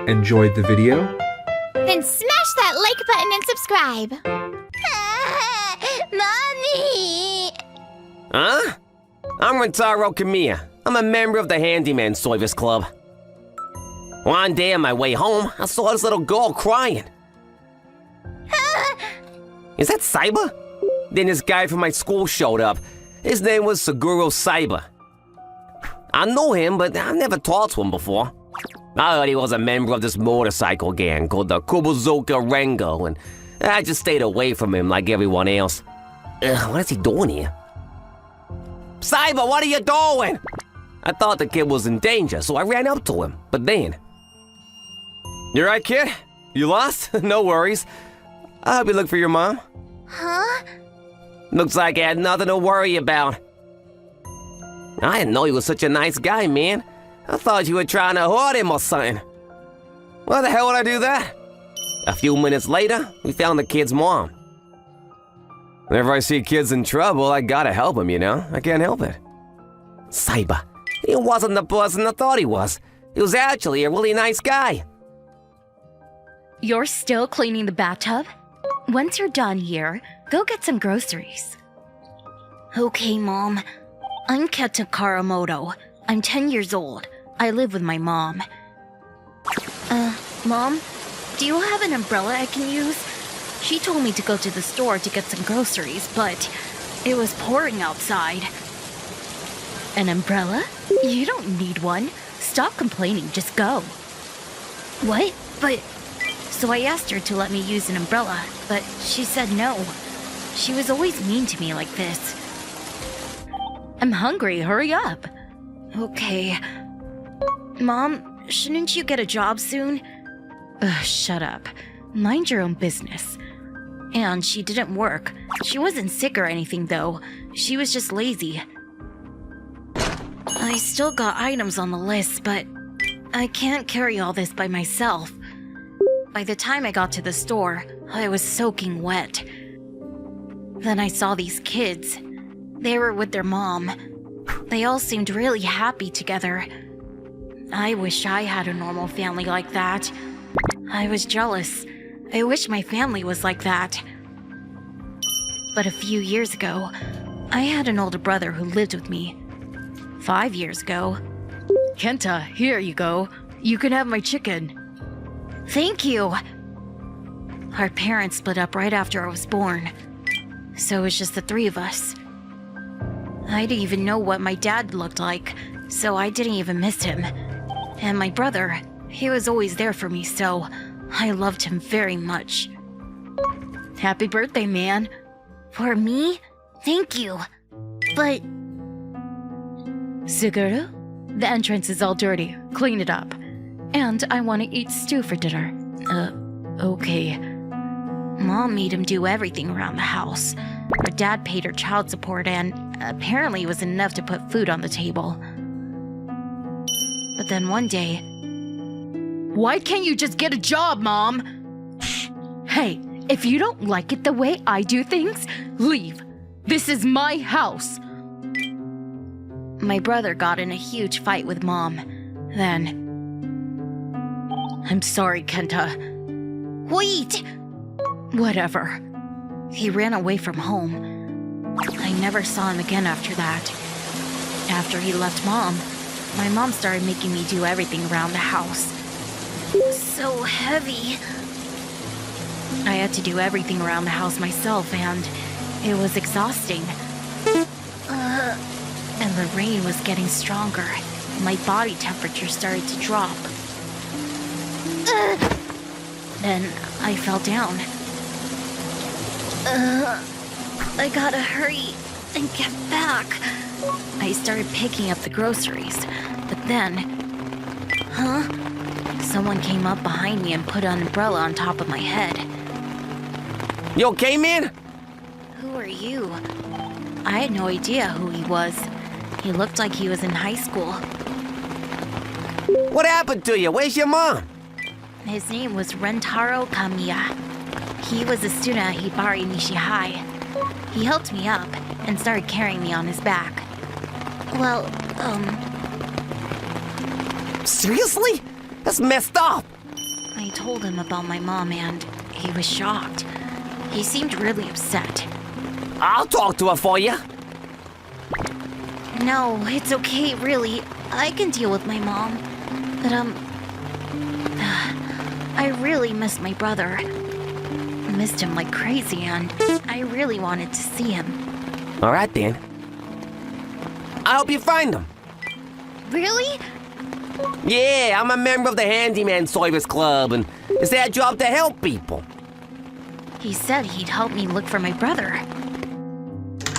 enjoyed the video, then smash that like button and subscribe. Mommy! Huh? I'm Rentaro Kamiya. I'm a member of the Handyman Service Club. One day on my way home, I saw this little girl crying. Is that Saiba? Then this guy from my school showed up. His name was Suguro Saiba. I know him, but I never talked to him before. I heard he was a member of this motorcycle gang called the Kubozoka Rengo, and I just stayed away from him like everyone else. What is he doing here? Saiba, what are you doing? I thought the kid was in danger, so I ran up to him, but then... You right, kid? You lost? No worries. I'll help you look for your mom. Huh? Looks like I had nothing to worry about. I didn't know he was such a nice guy, man. I thought you were trying to hurt him or something. Why the hell would I do that? A few minutes later, we found the kid's mom. Whenever I see kids in trouble, I gotta help them, you know? I can't help it. Saiba, he wasn't the person I thought he was. He was actually a really nice guy. You're still cleaning the bathtub? Once you're done here, go get some groceries. Okay, Mom. I'm Keta Karamoto. I'm 10 years old. I live with my mom. Mom? Do you have an umbrella I can use? She told me to go to the store to get some groceries, but it was pouring outside. An umbrella? You don't need one. Stop complaining, just go. What? But... So I asked her to let me use an umbrella, but she said no. She was always mean to me like this. I'm hungry, hurry up. Okay. Mom, shouldn't you get a job soon? Ugh, shut up. Mind your own business. And she didn't work. She wasn't sick or anything though. She was just lazy. I still got items on the list, but I can't carry all this by myself. By the time I got to the store, I was soaking wet. Then I saw these kids. They were with their mom. They all seemed really happy together. I wish I had a normal family like that. I was jealous. I wish my family was like that. But a few years ago, I had an older brother who lived with me. 5 years ago. Kenta, here you go. You can have my chicken. Thank you! Our parents split up right after I was born, so it was just the three of us. I didn't even know what my dad looked like, so I didn't even miss him. And my brother, he was always there for me, so I loved him very much. Happy birthday, man. For me? Thank you. But... Suguru? The entrance is all dirty. Clean it up. And I want to eat stew for dinner. Okay. Mom made him do everything around the house. Her dad paid her child support and apparently it was enough to put food on the table. But then one day... Why can't you just get a job, Mom? Hey, if you don't like it the way I do things, leave. This is my house. My brother got in a huge fight with Mom. Then... I'm sorry, Kenta. Wait! Whatever. He ran away from home. I never saw him again after that. After he left Mom, my mom started making me do everything around the house. So heavy. I had to do everything around the house myself, and it was exhausting. And the rain was getting stronger. My body temperature started to drop. Then I fell down. I gotta hurry and get back. I started picking up the groceries, but then... Huh? Someone came up behind me and put an umbrella on top of my head. You okay, man? Who are you? I had no idea who he was. He looked like he was in high school. What happened to you? Where's your mom? His name was Rentaro Kamiya. He was a student at Hibari Nishi High. He helped me up and started carrying me on his back. Well, Seriously? That's messed up. I told him about my mom and he was shocked. He seemed really upset. I'll talk to her for you. No, it's okay, really. I can deal with my mom. But, I really miss my brother. I missed him like crazy, and I really wanted to see him. All right, then. I hope you find him. Really? Yeah, I'm a member of the Handyman Service Club, and it's their job to help people. He said he'd help me look for my brother.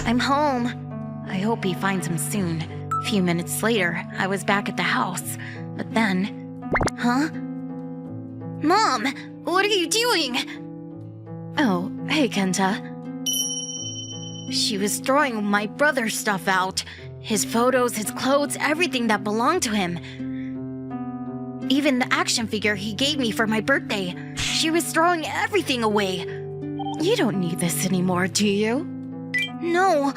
I'm home. I hope he finds him soon. A few minutes later, I was back at the house. But then... Huh? Mom! What are you doing? Oh, hey, Kenta. She was throwing my brother's stuff out. His photos, his clothes, everything that belonged to him. Even the action figure he gave me for my birthday. She was throwing everything away. You don't need this anymore, do you? No.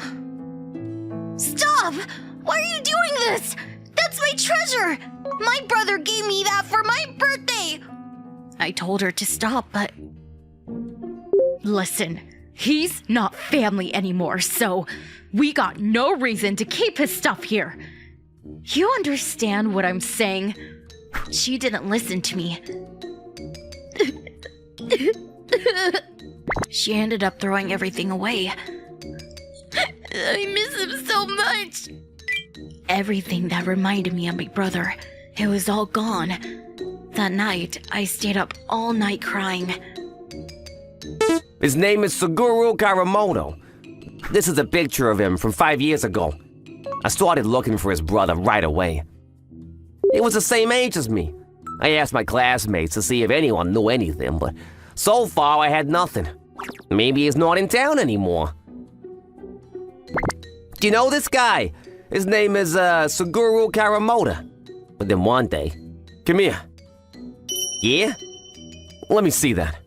Stop! Why are you doing this? That's my treasure! My brother gave me that for my birthday! I told her to stop, but... Listen, he's not family anymore, so we got no reason to keep his stuff here. You understand what I'm saying? She didn't listen to me. She ended up throwing everything away. I miss him so much. Everything that reminded me of my brother, it was all gone. That night, I stayed up all night crying. His name is Suguru Karamoto. This is a picture of him from 5 years ago. I started looking for his brother right away. He was the same age as me. I asked my classmates to see if anyone knew anything, but so far I had nothing. Maybe he's not in town anymore. Do you know this guy? His name is Suguru Karamoto. But then one day... Come here. Yeah? Let me see that.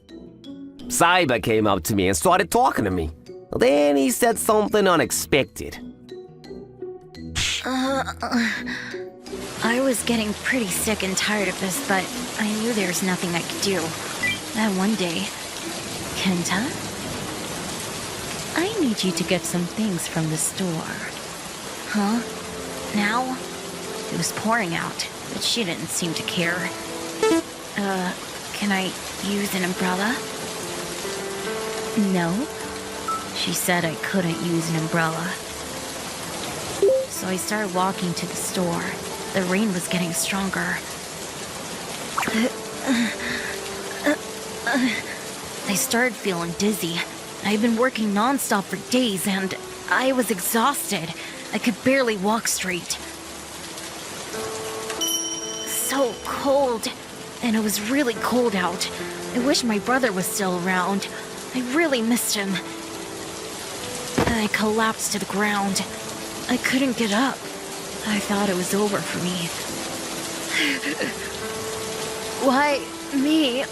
Saiba came up to me and started talking to me. Then he said something unexpected. I was getting pretty sick and tired of this, but I knew there was nothing I could do. Then one day, Kenta, I need you to get some things from the store. Huh? Now? It was pouring out, but she didn't seem to care. Can I use an umbrella? No. She said I couldn't use an umbrella. So I started walking to the store. The rain was getting stronger. I started feeling dizzy. I'd been working non-stop for days and I was exhausted. I could barely walk straight. So cold. And it was really cold out. I wish my brother was still around. I really missed him. I collapsed to the ground. I couldn't get up. I thought it was over for me. Why me?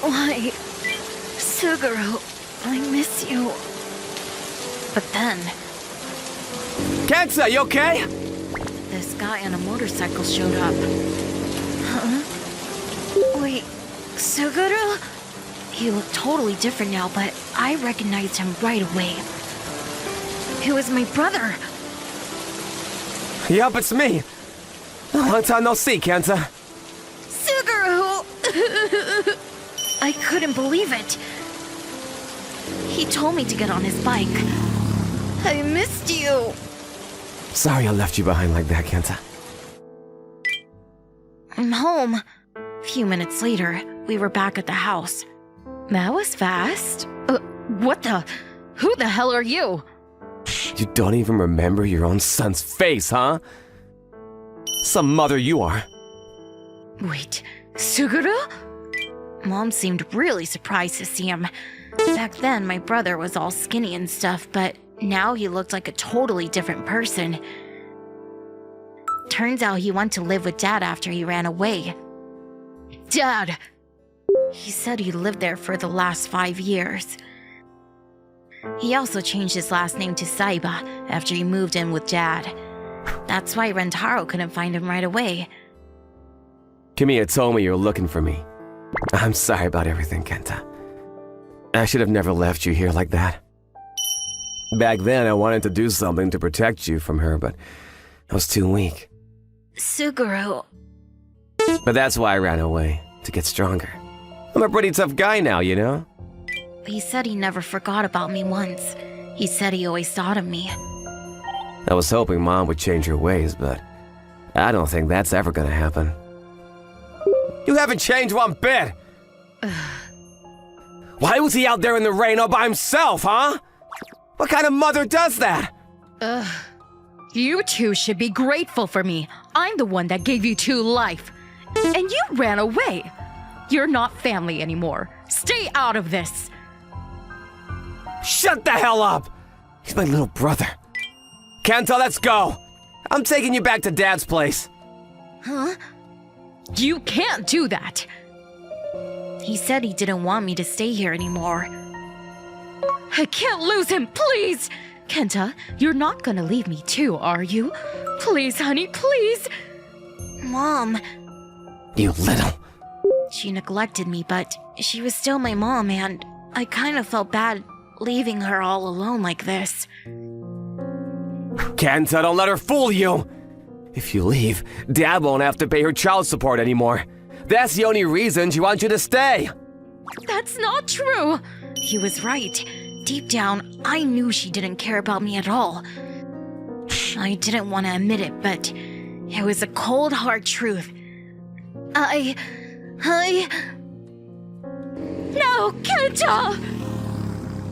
Why? Suguru, I miss you. But then... Kensa, you okay? This guy on a motorcycle showed up. Huh? Wait, Suguru? He looked totally different now, but I recognized him right away. It was my brother. Yup, it's me. Long time no see, Kensa. Suguru! I couldn't believe it. He told me to get on his bike. I missed you. Sorry I left you behind like that, Kenta. I'm home. A few minutes later, we were back at the house. That was fast. What the? Who the hell are you? You don't even remember your own son's face, huh? Some mother you are. Wait, Suguru? Mom seemed really surprised to see him. Back then, my brother was all skinny and stuff, but now he looked like a totally different person. Turns out he went to live with Dad after he ran away. Dad! He said he lived there for the last 5 years. He also changed his last name to Saiba after he moved in with Dad. That's why Rentaro couldn't find him right away. Kamiya told me you were looking for me. I'm sorry about everything, Kenta. I should have never left you here like that. Back then, I wanted to do something to protect you from her, but I was too weak. Suguru, But that's why I ran away, to get stronger. I'm a pretty tough guy now, you know? he said he never forgot about me once. He said he always thought of me. I was hoping Mom would change her ways, but I don't think that's ever gonna happen. You haven't changed one bit! Why was he out there in the rain all by himself, huh? What kind of mother does that? You two should be grateful for me. I'm the one that gave you two life. And you ran away. You're not family anymore. Stay out of this. Shut the hell up! He's my little brother. Kenta, let's go! I'm taking you back to Dad's place. Huh? You can't do that. He said he didn't want me to stay here anymore. I can't lose him, please! Kenta, you're not gonna leave me too, are you? Please, honey, please! Mom, You little... she neglected me, but she was still my mom, and I kind of felt bad leaving her all alone like this. Kenta, don't let her fool you! If you leave, Dad won't have to pay her child support anymore. That's the only reason she wants you to stay. That's not true! He was right. Deep down, I knew she didn't care about me at all. I didn't want to admit it, but it was a cold, hard truth. No, Kenta!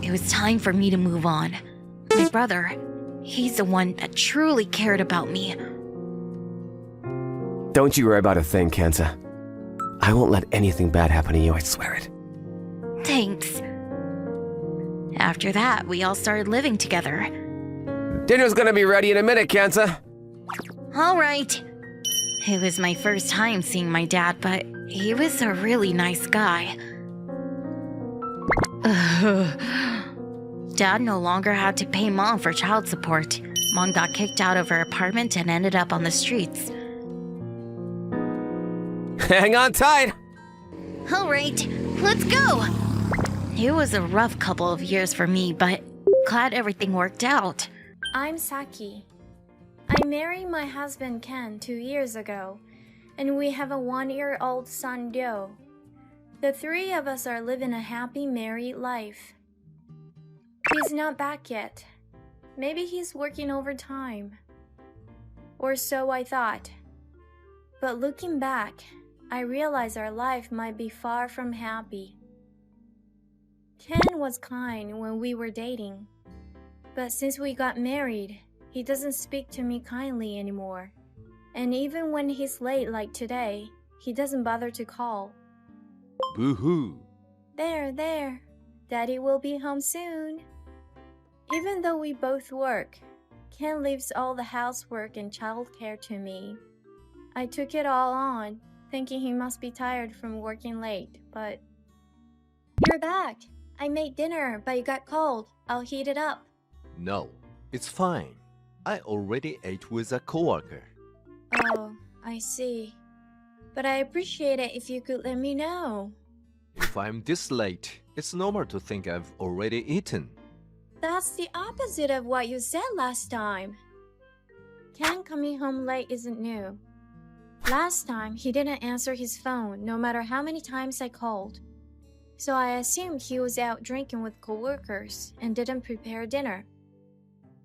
It was time for me to move on. My brother, he's the one that truly cared about me. Don't you worry about a thing, Kenta. I won't let anything bad happen to you, I swear it. Thanks. After that, we all started living together. Dinner's gonna be ready in a minute, Kenta. All right. It was my first time seeing my dad, but he was a really nice guy. Dad no longer had to pay Mom for child support. Mom got kicked out of her apartment and ended up on the streets. Hang on tight. All right, let's go. It was a rough couple of years for me, but glad everything worked out. I'm Saki. I married my husband Ken 2 years ago, and we have a 1-year-old son Ryo. The three of us are living a happy married life. He's not back yet. Maybe he's working overtime. Or so I thought. But looking back, I realize our life might be far from happy. Ken was kind when we were dating, but since we got married, he doesn't speak to me kindly anymore. And even when he's late like today, he doesn't bother to call. Boo-hoo. There. Daddy will be home soon. Even though we both work, Ken leaves all the housework and childcare to me. I took it all on, thinking he must be tired from working late, but... You're back! I made dinner, but it got cold. I'll heat it up. No, it's fine. I already ate with a coworker. Oh, I see. But I appreciate it if you could let me know. If I'm this late, it's normal to think I've already eaten. That's the opposite of what you said last time. Ken coming home late isn't new. Last time, he didn't answer his phone no matter how many times I called. So I assumed he was out drinking with coworkers and didn't prepare dinner.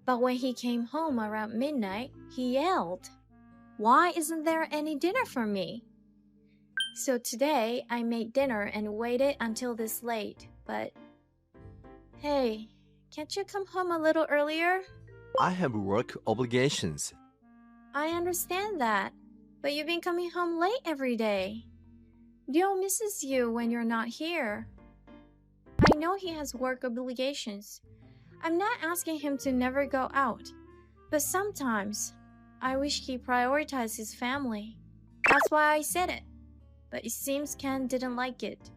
But when he came home around midnight, he yelled, "Why isn't there any dinner for me?" So today, I made dinner and waited until this late, but... Hey, can't you come home a little earlier? I have work obligations. I understand that, but you've been coming home late every day. Dio misses you when you're not here. I know he has work obligations. I'm not asking him to never go out, but sometimes I wish he prioritized his family. That's why I said it, but it seems Ken didn't like it.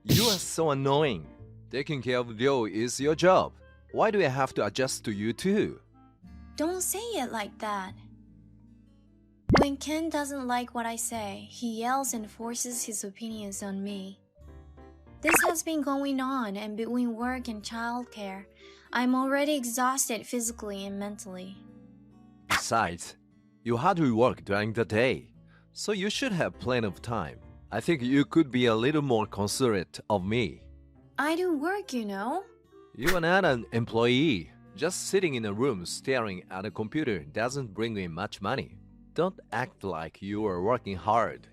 You are so annoying. Taking care of Ryo is your job. Why do I have to adjust to you too? Don't say it like that. When Ken doesn't like what I say, he yells and forces his opinions on me. This has been going on, and between work and childcare, I'm already exhausted physically and mentally. Besides, you hardly work during the day, so you should have plenty of time. I think you could be a little more considerate of me. I do work, you know. You are not an employee. Just sitting in a room staring at a computer doesn't bring in much money. Don't act like you are working hard.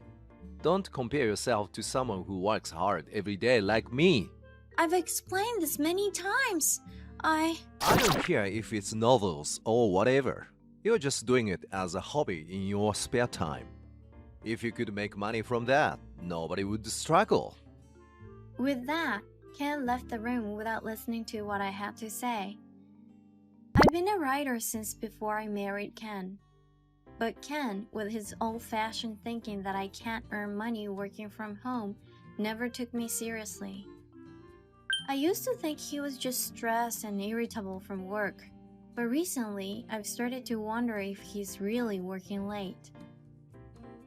Don't compare yourself to someone who works hard every day like me. I've explained this many times. I don't care if it's novels or whatever. You're just doing it as a hobby in your spare time. If you could make money from that, nobody would struggle. With that, Ken left the room without listening to what I had to say. I've been a writer since before I married Ken. But Ken, with his old-fashioned thinking that I can't earn money working from home, never took me seriously. I used to think he was just stressed and irritable from work, but recently I've started to wonder if he's really working late.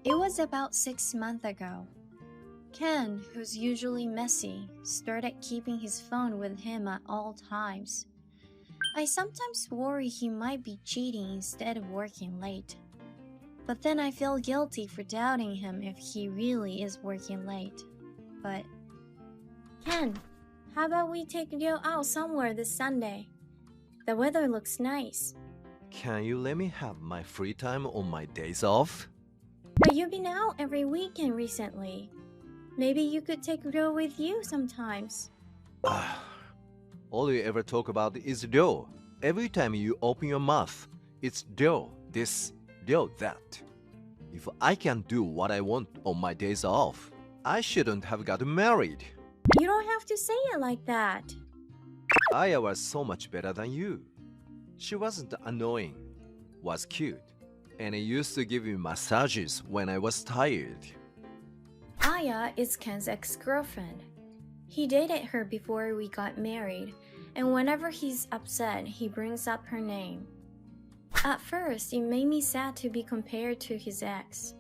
It was about 6 months ago. Ken, who's usually messy, started keeping his phone with him at all times. I sometimes worry he might be cheating instead of working late. But then I feel guilty for doubting him if he really is working late. But, Ken, how about we take Leo out somewhere this Sunday? The weather looks nice. Can you let me have my free time on my days off? But you've been out every weekend recently. Maybe you could take Leo with you sometimes. All you ever talk about is dough. Every time you open your mouth, it's dough this, dough that. If I can't do what I want on my days off, I shouldn't have gotten married. You don't have to say it like that. Aya was so much better than you. She wasn't annoying, was cute, and used to give me massages when I was tired. Aya is Ken's ex-girlfriend. He dated her before we got married, and whenever he's upset, he brings up her name. At first, it made me sad to be compared to his ex.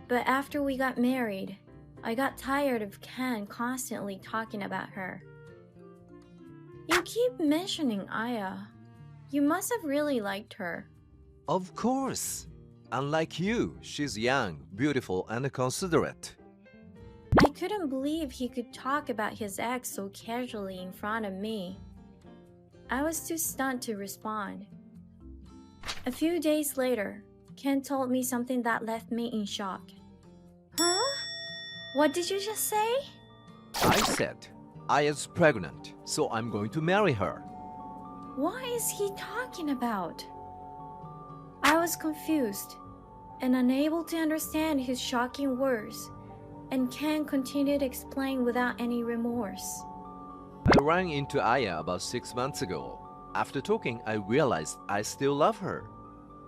But after we got married, I got tired of Ken constantly talking about her. You keep mentioning Aya. You must have really liked her. Of course. Unlike you, she's young, beautiful, and considerate. I couldn't believe he could talk about his ex so casually in front of me. I was too stunned to respond. A few days later, Ken told me something that left me in shock. Huh? What did you just say? I said, Aya's pregnant, so I'm going to marry her. What is he talking about? I was confused and unable to understand his shocking words, and Ken continued to explain without any remorse. I ran into Aya about 6 months ago. After talking, I realized I still love her.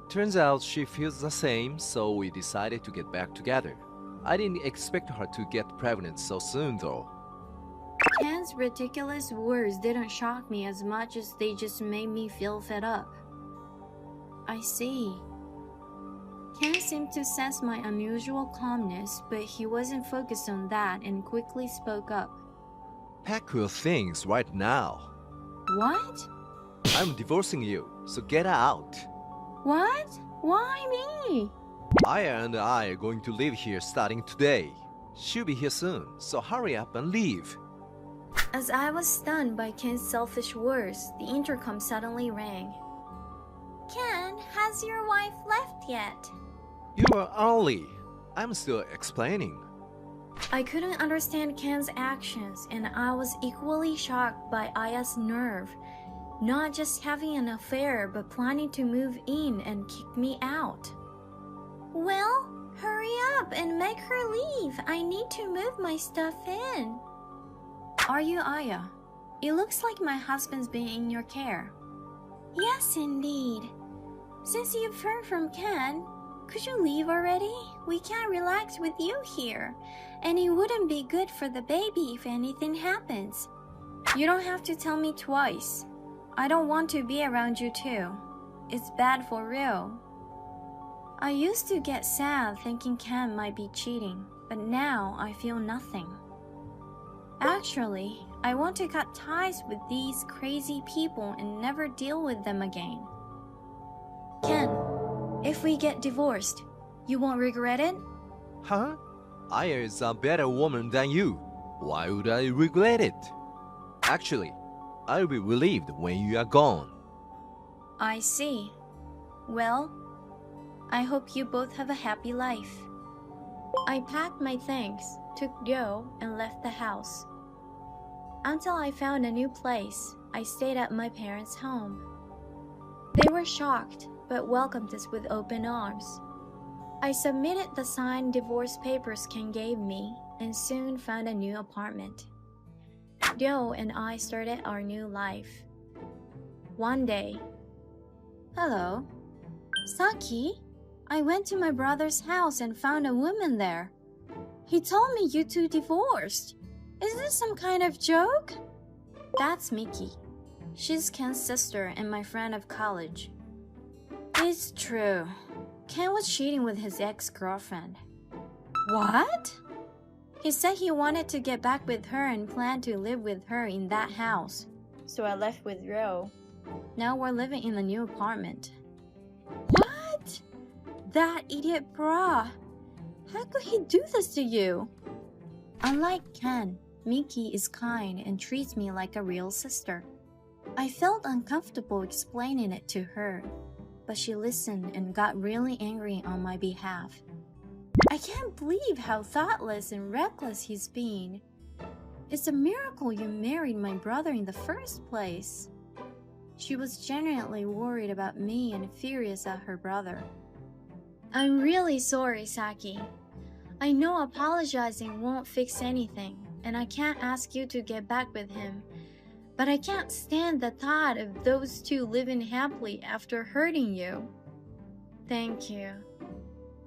Turns out she feels the same, so we decided to get back together. I didn't expect her to get pregnant so soon, though. Ken's ridiculous words didn't shock me as much as they just made me feel fed up. I see. Ken seemed to sense my unusual calmness, but he wasn't focused on that and quickly spoke up. Pack your things right now. What? I'm divorcing you, so get out. What? Why me? Aya and I are going to live here starting today. She'll be here soon, so hurry up and leave. As I was stunned by Ken's selfish words, the intercom suddenly rang. Ken, has your wife left yet? You are early. I'm still explaining. I couldn't understand Ken's actions, and I was equally shocked by Aya's nerve. Not just having an affair, but planning to move in and kick me out. Well, hurry up and make her leave. I need to move my stuff in. Are you Aya? It looks like my husband's been in your care. Yes, indeed. Since you've heard from Ken, could you leave already? We can't relax with you here, and it wouldn't be good for the baby if anything happens. You don't have to tell me twice. I don't want to be around you too. It's bad for real. I used to get sad thinking Ken might be cheating, but now I feel nothing. Actually, I want to cut ties with these crazy people and never deal with them again. Ken, if we get divorced, you won't regret it? Huh? Aya is a better woman than you. Why would I regret it? Actually, I'll be relieved when you are gone. I see. Well, I hope you both have a happy life. I packed my things, took Ryo, and left the house. Until I found a new place, I stayed at my parents' home. They were shocked, but welcomed us with open arms. I submitted the signed divorce papers Ken gave me, and soon found a new apartment. Ryo and I started our new life. One day, hello, Saki, I went to my brother's house and found a woman there. He told me you two divorced. Is this some kind of joke? That's Miki. She's Ken's sister and my friend of college. It's true. Ken was cheating with his ex-girlfriend. What? He said he wanted to get back with her and planned to live with her in that house. So I left with Ryo. Now we're living in the new apartment. What? That idiot bra. How could he do this to you? Unlike Ken, Miki is kind and treats me like a real sister. I felt uncomfortable explaining it to her, but she listened and got really angry on my behalf. I can't believe how thoughtless and reckless he's been. It's a miracle you married my brother in the first place. She was genuinely worried about me and furious at her brother. I'm really sorry, Saki. I know apologizing won't fix anything, and I can't ask you to get back with him. But I can't stand the thought of those two living happily after hurting you. Thank you.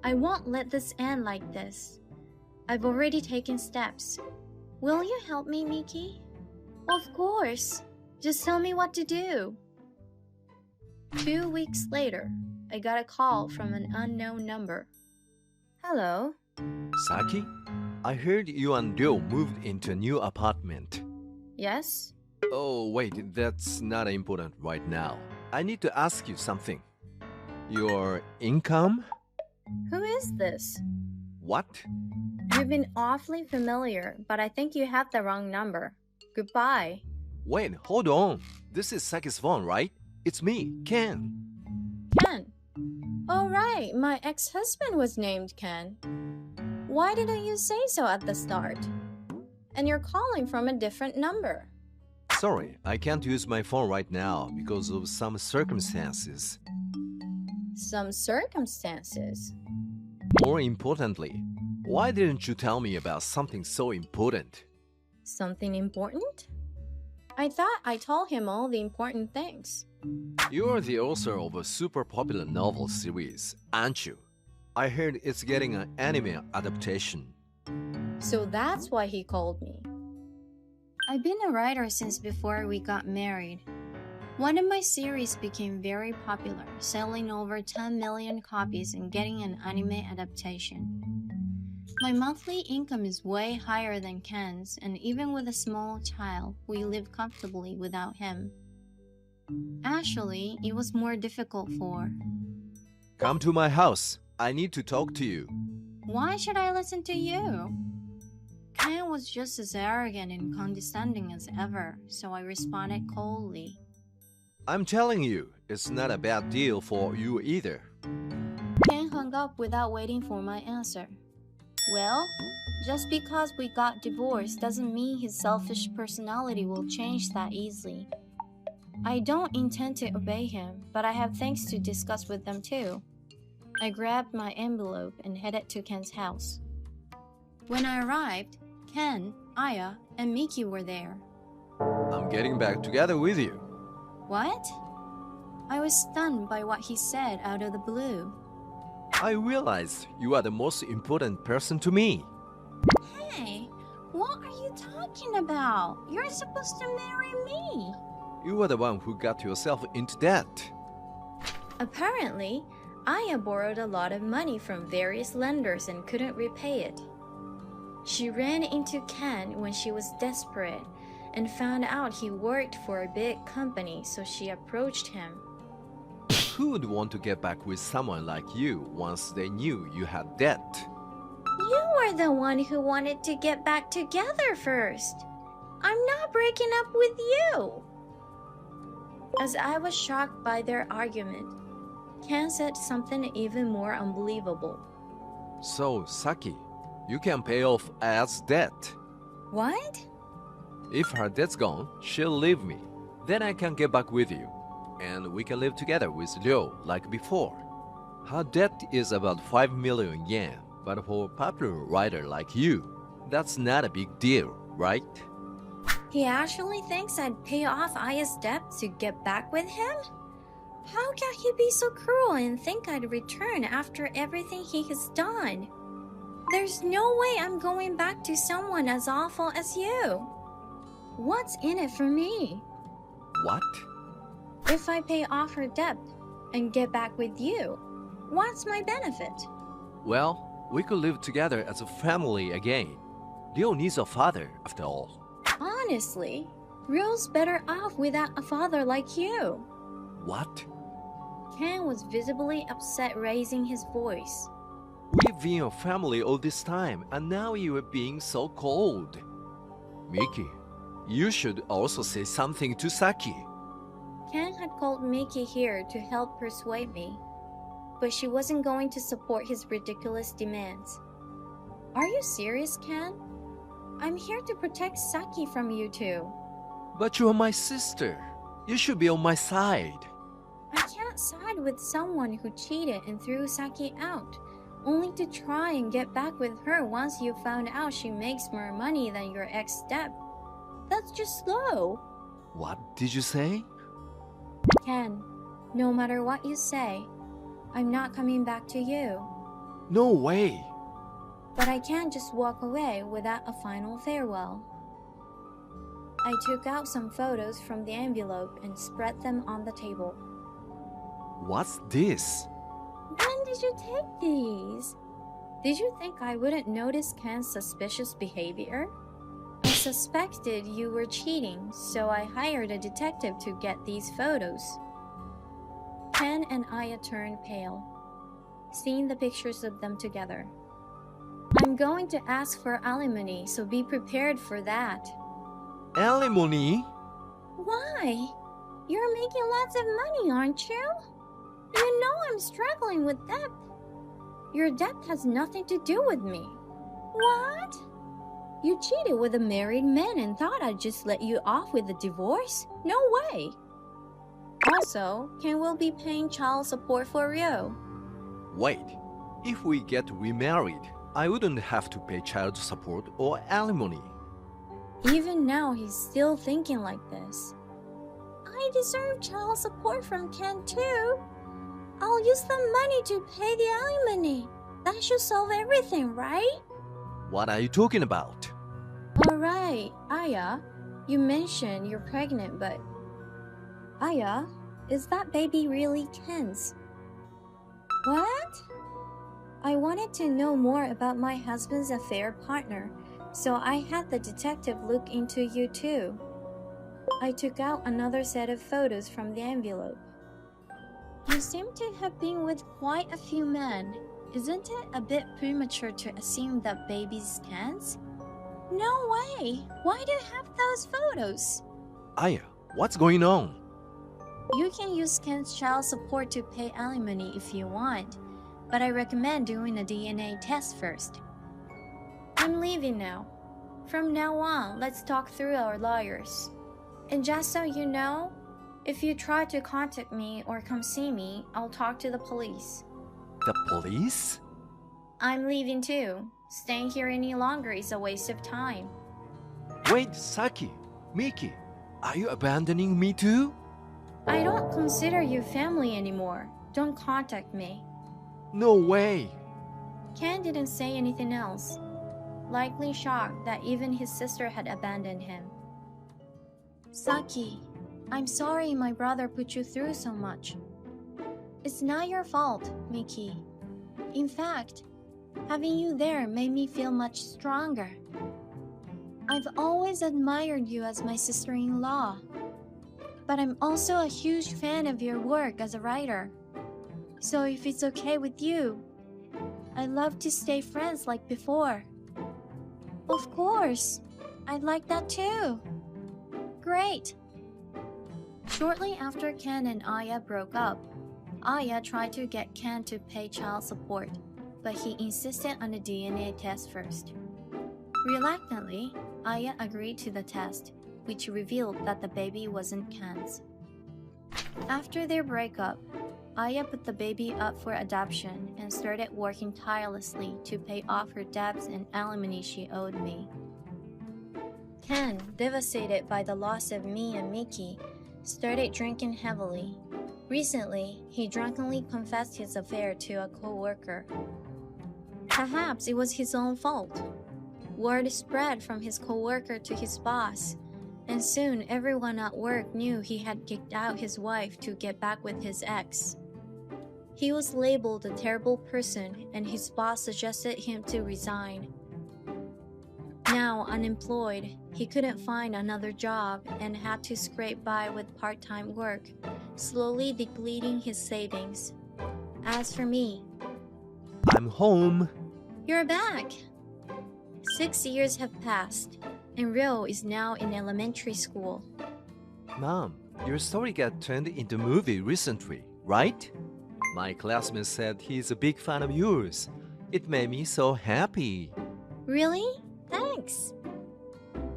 I won't let this end like this. I've already taken steps. Will you help me, Miki? Of course. Just tell me what to do. 2 weeks later, I got a call from an unknown number. Hello? Saki, I heard you and Ryo moved into a new apartment. Yes? Oh, wait, that's not important right now. I need to ask you something. Your income? Who is this? What? You've been awfully familiar, but I think you have the wrong number. Goodbye. Wait, hold on. This is Saki's phone, right? It's me, Ken. Ken. Oh, right. My ex-husband was named Ken. Why didn't you say so at the start? And you're calling from a different number. Sorry, I can't use my phone right now because of some circumstances. Some circumstances? More importantly, why didn't you tell me about something so important? Something important? I thought I told him all the important things. You're the author of a super popular novel series, aren't you? I heard it's getting an anime adaptation. So that's why he called me. I've been a writer since before we got married. One of my series became very popular, selling over 10 million copies and getting an anime adaptation. My monthly income is way higher than Ken's, and even with a small child, we live comfortably without him. Actually, it was more difficult for... Come to my house. I need to talk to you. Why should I listen to you? Ken was just as arrogant and condescending as ever, so I responded coldly. I'm telling you, it's not a bad deal for you either. Ken hung up without waiting for my answer. Well, just because we got divorced doesn't mean his selfish personality will change that easily. I don't intend to obey him, but I have things to discuss with them too. I grabbed my envelope and headed to Ken's house. When I arrived, Ken, Aya, and Miki were there. I'm getting back together with you. What? I was stunned by what he said out of the blue. I realized you are the most important person to me. Hey, what are you talking about? You're supposed to marry me. You are the one who got yourself into debt. Apparently, Aya borrowed a lot of money from various lenders and couldn't repay it. She ran into Ken when she was desperate and found out he worked for a big company, so she approached him. Who would want to get back with someone like you once they knew you had debt? You were the one who wanted to get back together first. I'm not breaking up with you. As I was shocked by their argument, Ken said something even more unbelievable. So, Saki, you can pay off Aya's debt. What? If her debt's gone, she'll leave me. Then I can get back with you. And we can live together with Ryo like before. Her debt is about 5 million yen, but for a popular writer like you, that's not a big deal, right? He actually thinks I'd pay off Aya's debt to get back with him? How can he be so cruel and think I'd return after everything he has done? There's no way I'm going back to someone as awful as you. What's in it for me? What? If I pay off her debt and get back with you, what's my benefit? Well, we could live together as a family again. Ryo needs a father, after all. Honestly, Ryo's better off without a father like you. What? Ken was visibly upset, raising his voice. We've been a family all this time, and now you are being so cold. Miki, you should also say something to Saki. Ken had called Miki here to help persuade me, but she wasn't going to support his ridiculous demands. Are you serious, Ken? I'm here to protect Saki from you two. But you're my sister. You should be on my side. I can't side with someone who cheated and threw Saki out, only to try and get back with her once you found out she makes more money than your ex-step. That's just slow. What did you say? Ken, no matter what you say, I'm not coming back to you. No way. But I can't just walk away without a final farewell. I took out some photos from the envelope and spread them on the table. What's this? When did you take these? Did you think I wouldn't notice Ken's suspicious behavior? I suspected you were cheating, so I hired a detective to get these photos. Ken and Aya turned pale, seeing the pictures of them together. I'm going to ask for alimony, so be prepared for that. Alimony? Why? You're making lots of money, aren't you? You know I'm struggling with debt. Your debt has nothing to do with me. What? You cheated with a married man and thought I'd just let you off with a divorce? No way. Also, Ken will be paying child support for Ryo. Wait, if we get remarried, I wouldn't have to pay child support or alimony. Even now, he's still thinking like this. I deserve child support from Ken too. I'll use the money to pay the alimony. That should solve everything, right? What are you talking about? Alright, Aya, you mentioned you're pregnant, but... Aya, is that baby really Ken's? What? I wanted to know more about my husband's affair partner, so I had the detective look into you too. I took out another set of photos from the envelope. You seem to have been with quite a few men. Isn't it a bit premature to assume that baby's Ken's? No way! Why do you have those photos? Aya, what's going on? You can use Ken's child support to pay alimony if you want, but I recommend doing a DNA test first. I'm leaving now. From now on, let's talk through our lawyers. And just so you know, if you try to contact me or come see me, I'll talk to the police. The police? I'm leaving too. Staying here any longer is a waste of time. Wait, Saki, Miki, are you abandoning me too? I don't consider you family anymore. Don't contact me. No way. Ken didn't say anything else, likely shocked that even his sister had abandoned him. Saki, I'm sorry my brother put you through so much. It's not your fault, Mickey. In fact, having you there made me feel much stronger. I've always admired you as my sister-in-law, but I'm also a huge fan of your work as a writer. So if it's okay with you, I'd love to stay friends like before. Of course, I'd like that too. Great. Shortly after Ken and Aya broke up, Aya tried to get Ken to pay child support, but he insisted on a DNA test first. Reluctantly, Aya agreed to the test, which revealed that the baby wasn't Ken's. After their breakup, Aya put the baby up for adoption and started working tirelessly to pay off her debts and alimony she owed me. Ken, devastated by the loss of me and Mickey, started drinking heavily. Recently, he drunkenly confessed his affair to a co-worker. Perhaps it was his own fault. Word spread from his co-worker to his boss, and soon everyone at work knew he had kicked out his wife to get back with his ex. He was labeled a terrible person, and his boss suggested him to resign. Now unemployed, he couldn't find another job and had to scrape by with part-time work, slowly depleting his savings. As for me, I'm home. you're back! 6 years have passed, and Ryo is now in elementary school. Mom, your story got turned into a movie recently, right? My classmate said he's a big fan of yours. It made me so happy. Really? Thanks!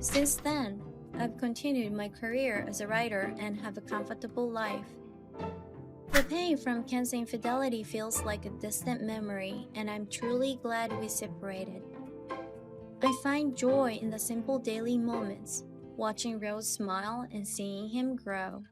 Since then, I've continued my career as a writer and have a comfortable life. The pain from Ken's infidelity feels like a distant memory, and I'm truly glad we separated. I find joy in the simple daily moments, watching Rose smile and seeing him grow.